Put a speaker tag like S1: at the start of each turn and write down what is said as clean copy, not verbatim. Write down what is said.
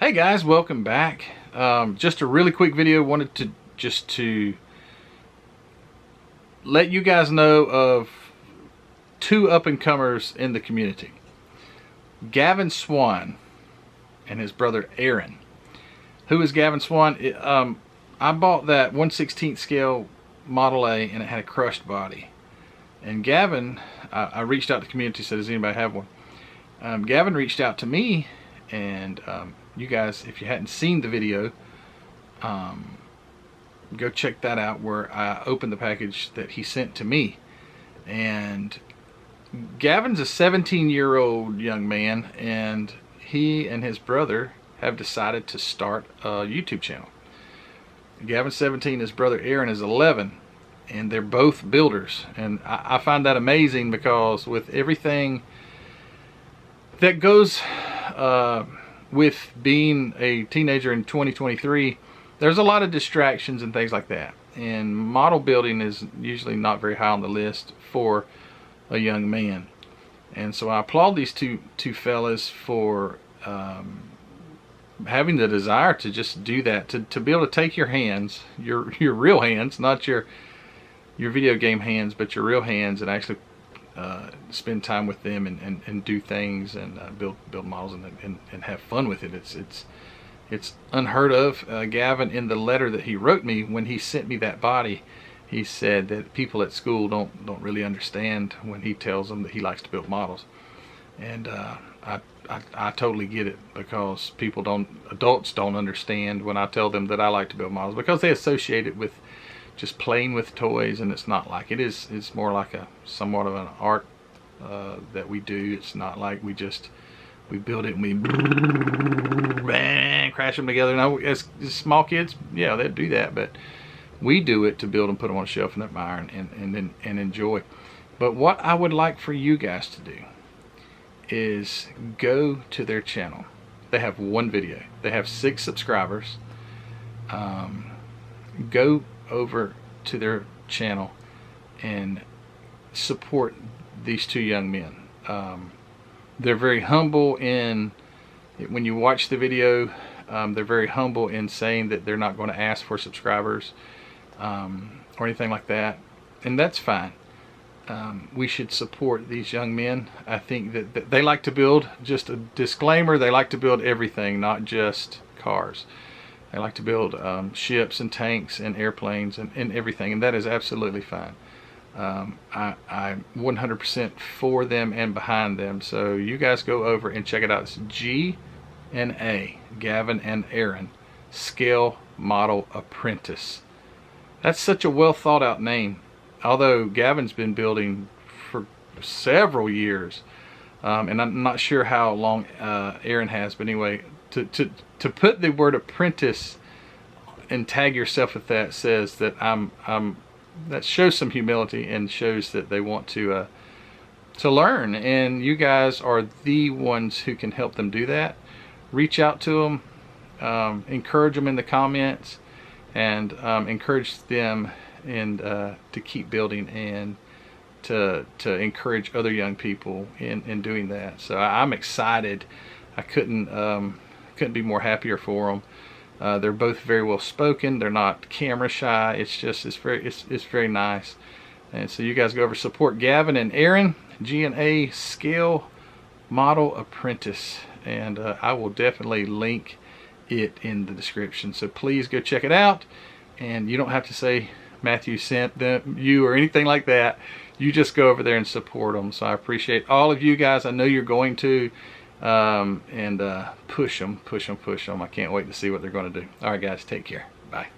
S1: Hey guys, welcome back. Just a really quick video. Wanted to let you guys know of two up-and-comers in the community. Gavin Swan and his brother Aaron. Who is Gavin Swan? I bought that 1/16 scale Model A and it had a crushed body. And Gavin, I reached out to the community, said, does anybody have one? Gavin reached out to me, and you guys, if you hadn't seen the video, go check that out, where I opened the package that he sent to me. And Gavin's a 17-year-old young man, and he and his brother have decided to start a YouTube channel. Gavin's 17, his brother Aaron is 11, and they're both builders. And I find that amazing, because with everything that goes with being a teenager in 2023, there's a lot of distractions and things like that, and model building is usually not very high on the list for a young man. And so I applaud these two fellas for having the desire to just do that, to be able to take your hands, your real hands, not your video game hands, but your real hands, and actually spend time with them and do things, and build models and have fun with it. It's unheard of. Gavin, in the letter that he wrote me when he sent me that body, he said that people at school don't really understand when he tells them that he likes to build models. And I totally get it, because adults don't understand when I tell them that I like to build models, because they associate it with just playing with toys, and it's not like it is. It's more like somewhat of an art that we do. It's not like we build it and we bang, crash them together. Now, as small kids, yeah, they'd do that, but we do it to build and put them on a shelf and admire and enjoy. But what I would like for you guys to do is go to their channel. They have one video. They have 6 subscribers. Go over to their channel and support these two young men. They're very humble when you watch the video, they're very humble in saying that they're not going to ask for subscribers or anything like that, and that's fine. We should support these young men. I think that they like to build, just a disclaimer, they like to build everything, not just cars. They like to build ships and tanks and airplanes and everything, and that is absolutely fine. I'm 100% for them and behind them. So you guys go over and check it out. It's G&A, Gavin and Aaron, Scale Model Apprentice. That's such a well thought out name. Although Gavin's been building for several years, and I'm not sure how long Aaron has, but anyway, to put the word apprentice and tag yourself with that says that that shows some humility, and shows that they want to learn, and you guys are the ones who can help them do that. Reach out to them, encourage them in the comments, and encourage them to keep building, and to encourage other young people in doing that. So I'm excited. I couldn't be more happier for them. They're both very well spoken. They're not camera shy. It's very nice. And so you guys go over, support Gavin and Aaron, G&A Scale Model Apprentice, and I will definitely link it in the description. So please go check it out, and you don't have to say Matthew sent you or anything like that. You just go over there and support them. So I appreciate all of you guys. I know you're going to. And push them. I can't wait to see what they're going to do. All right, guys, take care. Bye.